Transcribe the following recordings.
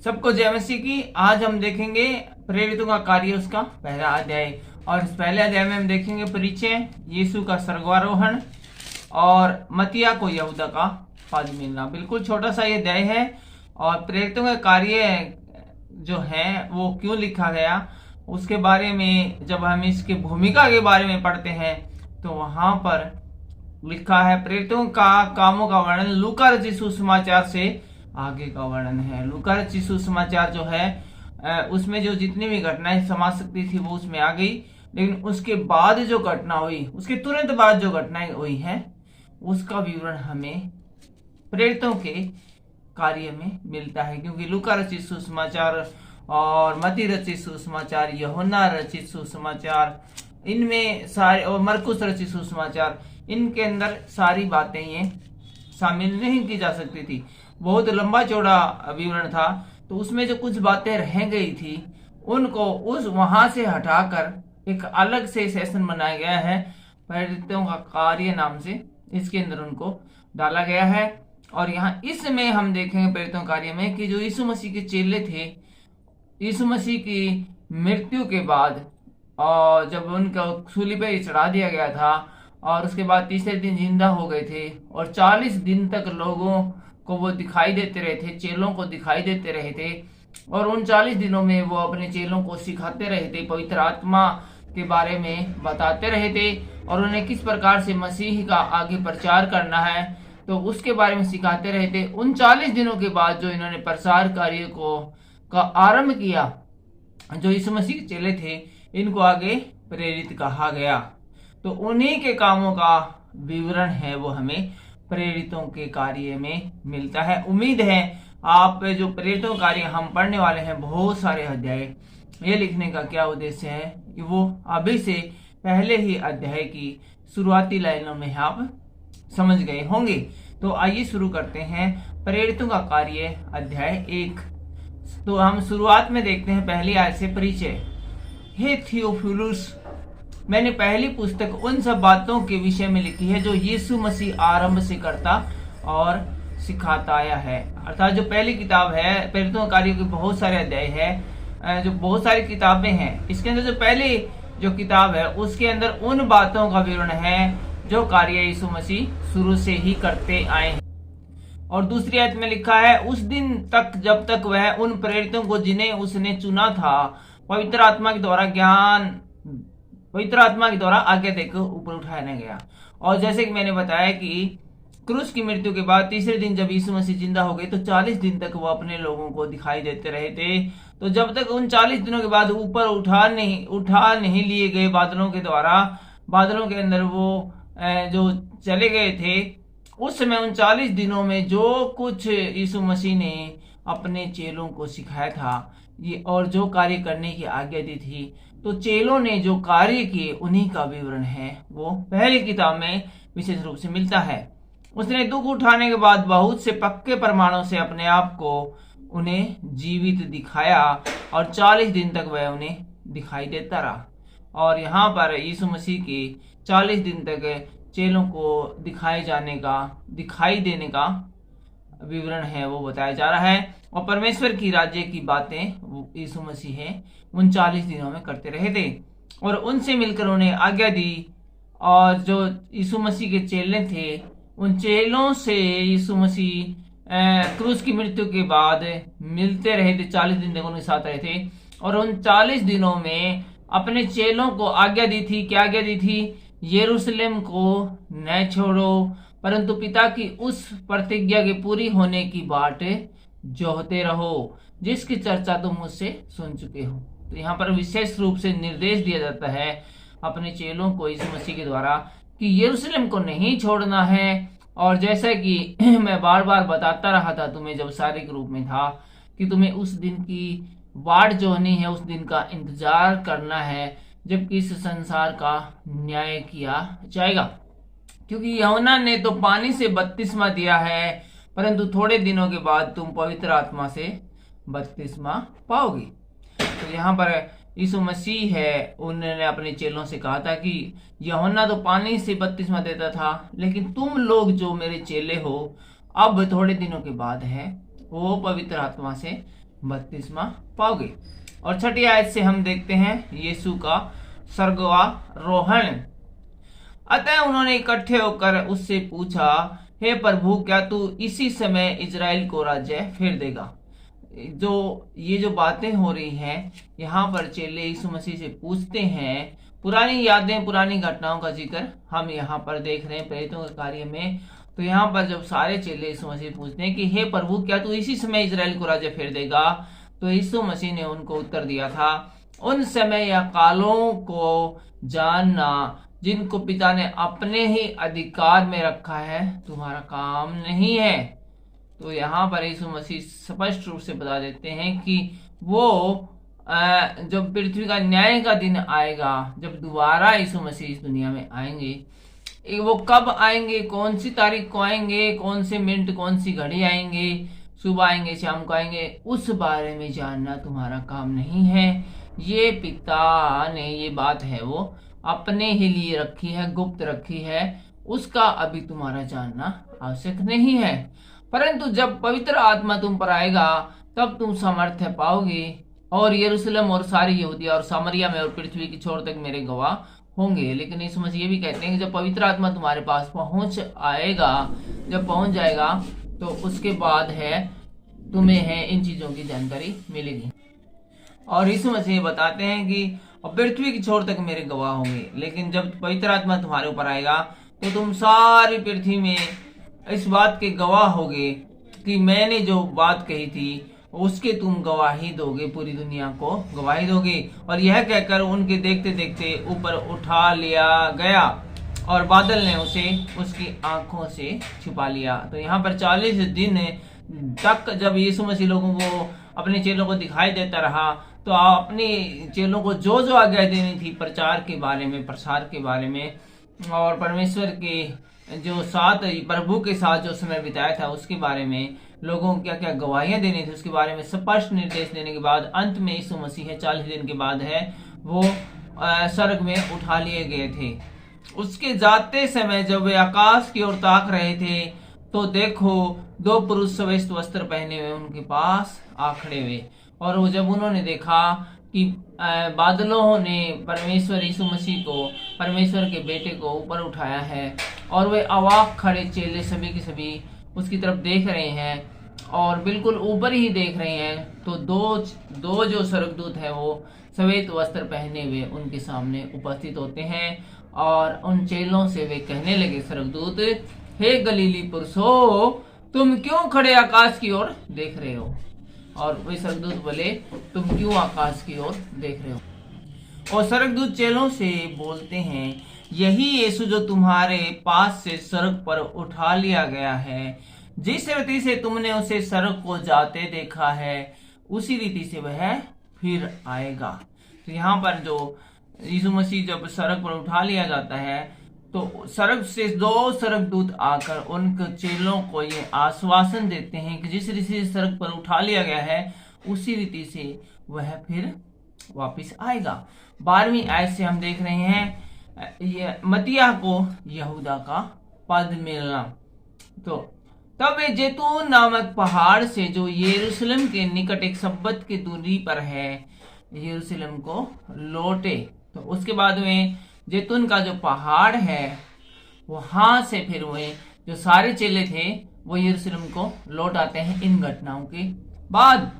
सबको जय मसीह की। आज हम देखेंगे प्रेरितों का कार्य, उसका पहला अध्याय। और इस पहले अध्याय में हम देखेंगे परिचय, यीशु का स्वर्गारोहण और मतिया को यहूदा का पद मिलना। बिल्कुल छोटा सा ये अध्याय है। और प्रेरितों का कार्य जो है वो क्यों लिखा गया उसके बारे में जब हम इसकी भूमिका के बारे में पढ़ते हैं तो वहां पर लिखा है प्रेरितों का कामों का वर्णन लूका रचित सुसमाचार से आगे का वर्णन है। लूका रचित सुसमाचार जो है उसमें जो जितनी भी घटनाएं समा सकती थी वो उसमें आ गई, लेकिन उसके बाद जो घटना हुई, उसके तुरंत बाद जो घटनाएं हुई हैं उसका विवरण हमें प्रेरितों के कार्य में मिलता है। क्योंकि लूका रचित सुसमाचार और मती रचित सुसमाचार, यूहन्ना रचित सुसमाचार, इनमें सारे, और मरकुस रचित सुसमाचार, इनके अंदर सारी बातें ये शामिल नहीं की जा सकती थी। बहुत लंबा चौड़ा विवरण था, तो उसमें जो कुछ बातें रह गई थी उनको उस वहां से हटाकर एक अलग से सेशन बनाया गया है, प्रेरितों का कार्य नाम से। इसके अंदर उनको डाला गया है। और यहाँ इसमें हम देखेंगे प्रेरितों कार्य में कि जो यीशु मसीह के चेले थे, यीशु मसीह की मृत्यु के बाद और जब उनका सूली पे चढ़ा दिया गया था और उसके बाद तीसरे दिन जिंदा हो गए थे और 40 दिन तक लोगों को वो दिखाई देते रहे थे, चेलों को दिखाई देते रहे थे। और उन 40 दिनों में वो अपने चेलों को सिखाते रहे थे, पवित्र आत्मा के बारे में बताते रहे थे और उन्हें किस प्रकार से मसीह का आगे प्रचार करना है तो उसके बारे में सिखाते रहे थे। उन 40 दिनों के बाद जो इन्होंने प्रसार कार्य का आरंभ किया, जो यीशु मसीह के चेले थे, इनको आगे प्रेरित कहा गया। तो उन्हीं के कामों का विवरण है वो हमें प्रेरितों के कार्य में मिलता है। उम्मीद है आप जो प्रेरितों कार्य हम पढ़ने वाले हैं बहुत सारे अध्याय, ये लिखने का क्या उद्देश्य है कि वो अभी से पहले ही अध्याय की शुरुआती लाइनों में आप समझ गए होंगे। तो आइए शुरू करते हैं प्रेरितों का कार्य अध्याय 1। तो हम शुरुआत में देखते हैं पहली आयत से परिचय। हे थियोफिलुस, मैंने पहली पुस्तक उन सब बातों के विषय में लिखी है जो यीशु मसीह आरंभ से करता और सिखाता आया है। अर्थात जो पहली किताब है प्रेरितों कार्यों के बहुत सारे अध्याय है, जो बहुत सारी किताबें हैं, इसके अंदर जो पहली जो किताब है उसके अंदर उन बातों का विवरण है जो कार्य यीशु मसीह शुरू से ही करते आए हैं। और दूसरी आयत में लिखा है उस दिन तक जब तक वह उन प्रेरितों को जिन्हें उसने चुना था पवित्र आत्मा के द्वारा आज्ञा देकर ऊपर उठाया गया। और जैसे कि मैंने बताया कि क्रूस की मृत्यु के बाद तीसरे दिन जब यीशु मसीह जिंदा हो गए तो 40 दिन तक वो अपने लोगों को दिखाई देते रहे थे। तो जब तक उन 40 दिनों के बाद ऊपर उठा नहीं लिए गए बादलों के द्वारा, बादलों के अंदर वो जो चले गए थे, उस समय उन 40 दिनों में जो कुछ यीशु मसीह ने अपने चेलों को सिखाया था ये और जो कार्य करने की आज्ञा दी थी, तो चेलों ने जो कार्य किए उन्हीं का विवरण है वो पहली किताब में विशेष रूप से मिलता है। उसने दुख उठाने के बाद बहुत से पक्के प्रमाणों से अपने आप को उन्हें जीवित दिखाया और 40 दिन तक वह उन्हें दिखाई देता रहा। और यहाँ पर यीशु मसीह के 40 दिन तक चेलों को दिखाई देने का विवरण है वो बताया जा रहा है। और परमेश्वर की राज्य की बातें यीशु मसीह है उन 40 दिनों में करते रहे थे और उनसे मिलकर उन्हें आज्ञा दी। और जो यीशु मसीह के चेले थे उन चेलों से यीशु मसीह क्रूस की मृत्यु के बाद मिलते रहे थे, 40 दिन तक उनके साथ रहे थे। और उन 40 दिनों में अपने चेलों को आज्ञा दी थी। क्या आज्ञा दी थी? यरूशलेम को न छोड़ो परंतु पिता की उस प्रतिज्ञा के पूरी होने की बाट जोहते रहो जिसकी चर्चा तुम मुझसे सुन चुके हो। तो यहाँ पर विशेष रूप से निर्देश दिया जाता है अपने चेलों को यीशु मसीह के द्वारा कि यरूशलेम को नहीं छोड़ना है। और जैसा कि मैं बार बार बताता रहा था तुम्हें जब शारीरिक रूप में था कि तुम्हें उस दिन की वाट जोहनी है, उस दिन का इंतजार करना है जबकि इस संसार का न्याय किया जाएगा। क्योंकि यूहन्ना ने तो पानी से बपतिस्मा दिया है परंतु थोड़े दिनों के बाद तुम पवित्र आत्मा से बपतिस्मा पाओगे। तो यहाँ पर यीशु मसीह है, उन्होंने अपने चेलों से कहा था कि यूहन्ना तो पानी से बपतिस्मा देता था लेकिन तुम लोग जो मेरे चेले हो अब थोड़े दिनों के बाद है वो पवित्र आत्मा से बपतिस्मा पाओगे। और छठी आयत से हम देखते हैं यीशु का स्वर्गारोहण। अतः उन्होंने इकट्ठे होकर उससे पूछा, हे प्रभु, क्या तू इसी समय इजराइल को राज्य फिर देगा? ये जो बातें हो रही हैं, यहाँ पर चेले यीशु मसीह से पूछते हैं। पुरानी यादें, पुरानी घटनाओं का जिक्र हम यहाँ पर देख रहे हैं प्रेरितों के कार्य में। तो यहाँ पर जब सारे चेले यीशु मसीह पूछते हैं कि हे प्रभु, क्या तू इसी समय इजराइल को राज्य फेर देगा? तो यीशु मसीह ने उनको उत्तर दिया था, उन समय या कालों को जानना जिनको पिता ने अपने ही अधिकार में रखा है तुम्हारा काम नहीं है। तो यहाँ पर यीशु मसीह स्पष्ट रूप से बता देते हैं कि वो जब पृथ्वी का न्याय का दिन आएगा, जब दोबारा यीशु मसीह इस दुनिया में आएंगे, वो कब आएंगे, कौन सी तारीख को आएंगे, कौन से मिनट, कौन सी घड़ी आएंगे, सुबह आएंगे, शाम को आएंगे, उस बारे में जानना तुम्हारा काम नहीं है। ये पिता ने ये बात है वो अपने ही लिए रखी है, गुप्त रखी है, उसका अभी तुम्हारा जानना आवश्यक नहीं है। परंतु जब पवित्र आत्मा तुम पर आएगा तब तुम सामर्थ्य पाओगे और यरूशलेम और सारी यहूदिया और सामरिया में और पृथ्वी की छोर तक मेरे गवाह होंगे। लेकिन यीशु मसीह ये भी कहते हैं कि जब पवित्र आत्मा तुम्हारे पास पहुंच आएगा, जब पहुंच जाएगा तो उसके बाद है तुम्हें है इन चीजों की जानकारी मिलेगी। और यीशु मसीह बताते हैं कि पृथ्वी की छोर तक मेरे गवाह होंगे। लेकिन जब पवित्र आत्मा तुम्हारे ऊपर आएगा तो तुम सारी पृथ्वी में इस बात के गवाह होगे कि मैंने जो बात कही थी उसके तुम गवाही दोगे, पूरी दुनिया को गवाही दोगे। और यह कहकर उनके देखते देखते ऊपर उठा लिया गया और बादल ने उसे उसकी आंखों से छुपा लिया। तो यहाँ पर 40 दिन तक जब यीशु मसीह लोगों को, अपने चेलों को दिखाई देता रहा, तो अपने चेलों को जो जो आज्ञा देनी थी प्रचार के बारे में, प्रसार के बारे में, और परमेश्वर के जो साथ, प्रभु के साथ जो समय बिताया था उसके बारे में, लोगों को क्या क्या गवाहियां देनी थी उसके बारे में स्पष्ट निर्देश देने के बाद अंत में यीशु मसीह 40 दिन के बाद है वो स्वर्ग में उठा लिए गए थे। उसके जाते समय जब वे आकाश की ओर ताक रहे थे तो देखो 2 पुरुष श्वेत वस्त्र पहने हुए उनके पास आ खड़े हुए। और वो जब उन्होंने देखा कि बादलों ने परमेश्वर यीशु मसीह को, परमेश्वर के बेटे को ऊपर उठाया है, और वे अवाक खड़े चेले सभी के सभी उसकी तरफ देख रहे हैं और बिल्कुल ऊपर ही देख रहे हैं, तो दो जो स्वर्गदूत है वो श्वेत वस्त्र पहने हुए उनके सामने उपस्थित होते हैं। और उन चेलों से वे कहने लगे, स्वर्गदूत, हे गलीली पुरुषों, तुम क्यों खड़े आकाश की ओर देख रहे हो? और वे स्वर्गदूत बोले, तुम क्यों आकाश की ओर देख रहे हो? और स्वर्गदूत चेलों से बोलते हैं, यही यीशु जो तुम्हारे पास से स्वर्ग पर उठा लिया गया है, जिस रीति से तुमने उसे स्वर्ग को जाते देखा है उसी रीति से वह फिर आएगा। तो यहाँ पर जो यीशु मसीह जब स्वर्ग पर उठा लिया जाता है तो स्वर्ग से 2 स्वर्गदूत आकर उन चेलों को ये आश्वासन देते हैं कि जिस रीति से स्वर्ग पर उठा लिया गया है उसी रीति से वह फिर वापस आएगा। 12वीं आयत से हम देख रहे हैं ये मतिया को यहूदा का पद मिलना। तो तब वे जैतून नामक पहाड़ से जो यरूशलेम के निकट एक सब्बत की दूरी पर है यरूशलेम को लौटे। तो उसके बाद में जैतून का जो पहाड़ है वहां से फिर वे जो सारे चेले थे वो यरूशलेम को लौट आते हैं। इन घटनाओं के बाद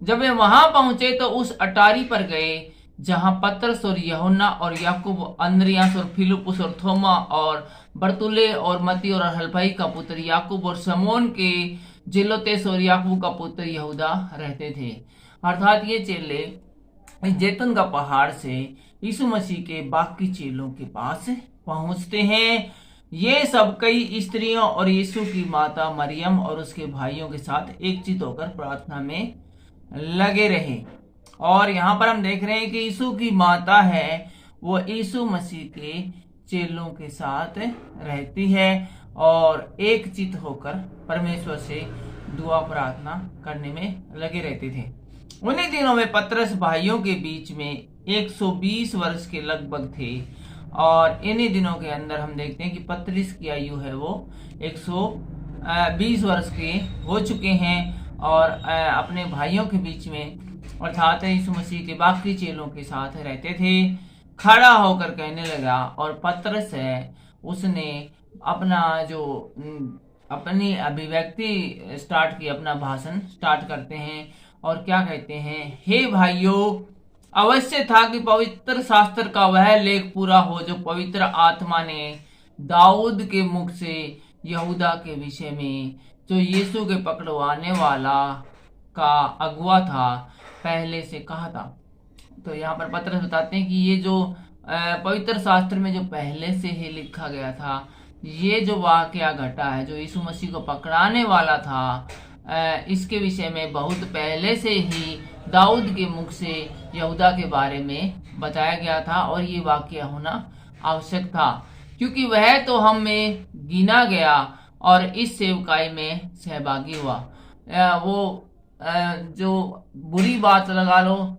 जब वे वहां पहुंचे तो उस अटारी पर गए जहां पतरस और यूहन्ना और याकूब, अंद्रियास और फिलिप्पुस और थोमा और बरतुल्ले और मती और हलफई का पुत्र याकूब और शमौन के जेलोतेस और याकूब का पुत्र यहूदा रहते थे। अर्थात ये चेले जैतून का पहाड़ से यीशु मसीह के बाकी चेलों के पास पहुंचते हैं। ये सब कई स्त्रियों और यीशु की माता मरियम और उसके भाइयों के साथ एकचित होकर प्रार्थना में लगे रहे। और यहाँ पर हम देख रहे हैं कि यीशु की माता है वो यीशु मसीह के चेलों के साथ रहती है और एकचित होकर परमेश्वर से दुआ प्रार्थना करने में लगे रहते थे। उन्हीं दिनों में पतरस भाइयों के बीच में 120 वर्ष के लगभग थे। और इन्हीं दिनों के अंदर हम देखते हैं कि पतरस की आयु है वो 120 वर्ष के हो चुके हैं। और अपने भाइयों के बीच में अर्थात यीशु मसीह के बाकी चेलों के साथ रहते थे, खड़ा होकर कहने लगा। और पतरस है उसने अपना जो अपनी अभिव्यक्ति स्टार्ट की, अपना भाषण स्टार्ट करते हैं और क्या कहते हैं, हे भाइयों, अवश्य था कि पवित्र शास्त्र का वह लेख पूरा हो जो पवित्र आत्मा ने दाऊद के मुख से यहूदा के विषय में, जो यीशु के पकड़वाने वाला का अगुआ था, पहले से कहा था। तो यहाँ पर पतरस बताते हैं कि ये जो पवित्र शास्त्र में जो पहले से ही लिखा गया था, ये जो वाकया घटा है, जो यीशु मसीह को पकड़ाने वाला था, इसके विषय में बहुत पहले से ही दाऊद के मुख से यहूदा के बारे में बताया गया था और ये वाकया होना आवश्यक था, क्योंकि वह तो हम में गिना गया और इस सेवकाई में सहभागी हुआ। वो जो बुरी बात लगा लो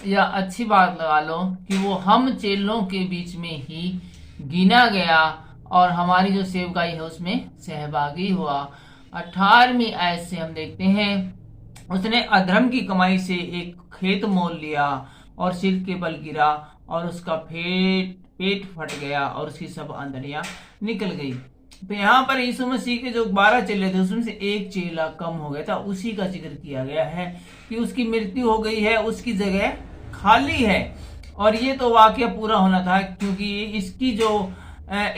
या अच्छी बात लगा लो कि वो हम चेलों के बीच में ही गिना गया और हमारी जो सेवकाई है उसमें सहभागी हुआ। 18वीं आयत से हम देखते हैं, उसने अधर्म की कमाई से एक खेत मोल लिया और सिर के बल गिरा और उसका पेट फट गया और उसकी सब आंतड़ियां निकल गई। तो यहाँ पर यीशु मसीह के जो 12 चेले थे उसमें से एक चेला कम हो गया था, उसी का जिक्र किया गया है कि उसकी मृत्यु हो गई है, उसकी जगह खाली है। और ये तो वाकया पूरा होना था, क्योंकि इसकी जो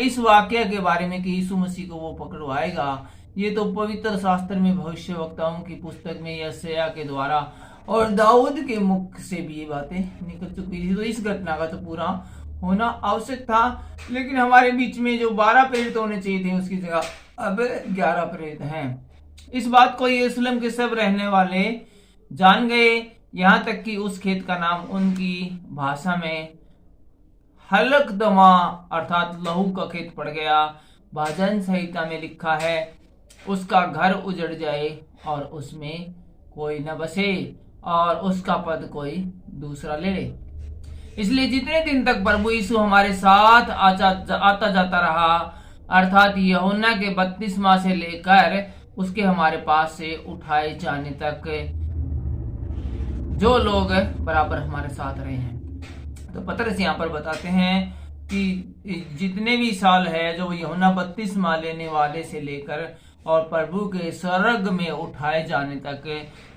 इस वाकया के बारे में कि यीशु मसीह को वो पकड़वाएगा, ये तो पवित्र शास्त्र में भविष्यवक्ताओं की पुस्तक में यशायाह के द्वारा और दाऊद के मुख से भी ये बातें निकल चुकी थी। तो इस घटना का तो पूरा होना आवश्यक था, लेकिन हमारे बीच में जो 12 प्रेरित होने चाहिए थे उसकी जगह अब 11 प्रेरित हैं। इस बात को यरूशलेम के सब रहने वाले जान गए, यहाँ तक कि उस खेत का नाम उनकी भाषा में हलकदमा अर्थात लहू का खेत पड़ गया। भजन संहिता में लिखा है, उसका घर उजड़ जाए और उसमें कोई न बसे और उसका पद कोई दूसरा ले ले। इसलिए जितने दिन तक प्रभु यीशु हमारे साथ आता जाता रहा, अर्थात यूहन्ना के बपतिस्मा से लेकर उसके हमारे पास से उठाए जाने तक जो लोग बराबर हमारे साथ रहे हैं। तो पतरस यहाँ पर बताते हैं कि जितने भी साल है जो यूहन्ना बपतिस्मा लेने वाले से लेकर और प्रभु के स्वर्ग में उठाए जाने तक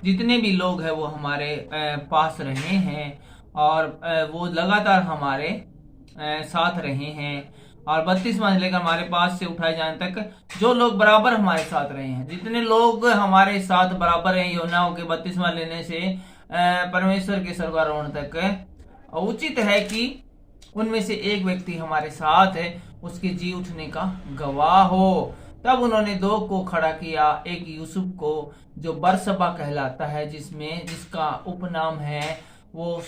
जितने भी लोग हैं वो हमारे पास रहे हैं और वो लगातार हमारे साथ रहे हैं। और 32वां से लेकर हमारे पास से उठाए जाने तक जो लोग बराबर हमारे साथ रहे हैं, जितने लोग हमारे साथ बराबर हैं यूहन्ना के 32वां लेने से परमेश्वर के स्वर्गारोहण तक, उचित है कि उनमें से एक व्यक्ति हमारे साथ है उसके जी उठने का गवाह हो। तब उन्होंने 2 को खड़ा किया, एक यूसुफ को जो बरसबा कहलाता है, जिसका उपनाम है वो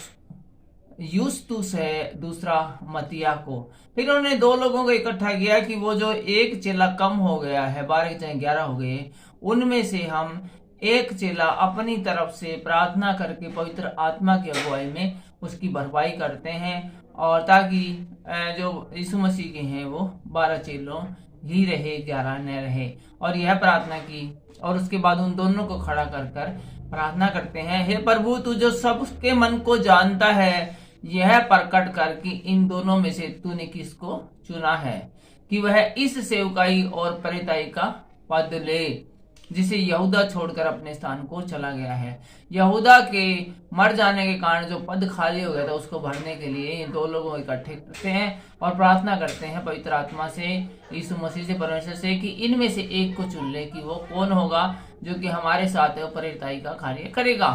यूस्तुस है, दूसरा मतिया को। फिर उन्होंने 2 लोगों को इकट्ठा किया कि वो जो एक चेला कम हो गया है, 12 के चाहे 11 हो गए, उनमें से हम एक चेला अपनी तरफ से प्रार्थना करके पवित्र आत्मा की अगुवाई में उसकी भरपाई करते हैं, और ताकि जो यीशु मसीह के हैं वो 12 चेलों ही रहे, 11 न रहे। और यह प्रार्थना की और उसके बाद उन दोनों को खड़ा कर प्रार्थना करते हैं, हे प्रभु, तू जो सबके मन को जानता है, यह प्रकट कर कि इन दोनों में से तूने किसको चुना है कि वह इस सेवकाई और प्रेरिताई का पद ले, जिसे यहूदा छोड़कर अपने स्थान को चला गया है। यहूदा के मर जाने के कारण जो पद खाली हो गया था उसको भरने के लिए इन 2 लोगों को इकट्ठे करते हैं और प्रार्थना करते हैं पवित्र आत्मा से, यीशु मसीह से, परमेश्वर से, कि इनमें से एक को चुन ले कि वो कौन होगा जो कि हमारे साथ है प्रेरिताई का कार्य करेगा।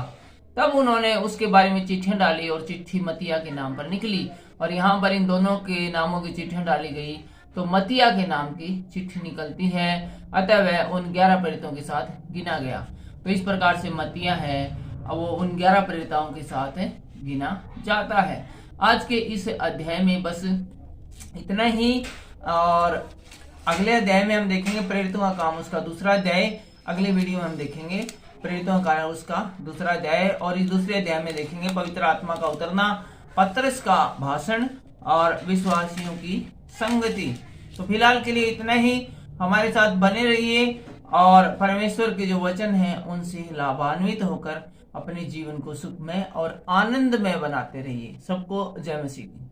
तब उन्होंने उसके बारे में चिट्ठियां डाली और चिट्ठी मतिया के नाम पर निकली, और यहाँ पर इन दोनों के नामों की चिट्ठियां डाली गई तो मतिया के नाम की चिट्ठी निकलती है, अतः वह उन 11 प्रेरितों के साथ गिना गया। तो इस प्रकार से मतिया है वो उन 11 प्रेरिताओं के साथ गिना जाता है। आज के इस अध्याय में बस इतना ही, और अगले अध्याय में हम देखेंगे प्रेरितों का काम उसका दूसरा अध्याय। अगले वीडियो में हम देखेंगे प्रेरितों का कार्य उसका दूसरा अध्याय, और इस दूसरे अध्याय में देखेंगे पवित्र आत्मा का उतरना, पतरस का भाषण और विश्वासियों की संगति। तो फिलहाल के लिए इतना ही, हमारे साथ बने रहिए और परमेश्वर के जो वचन हैं उनसे लाभान्वित होकर अपने जीवन को सुखमय और आनंदमय बनाते रहिए। सबको जय मसीह की।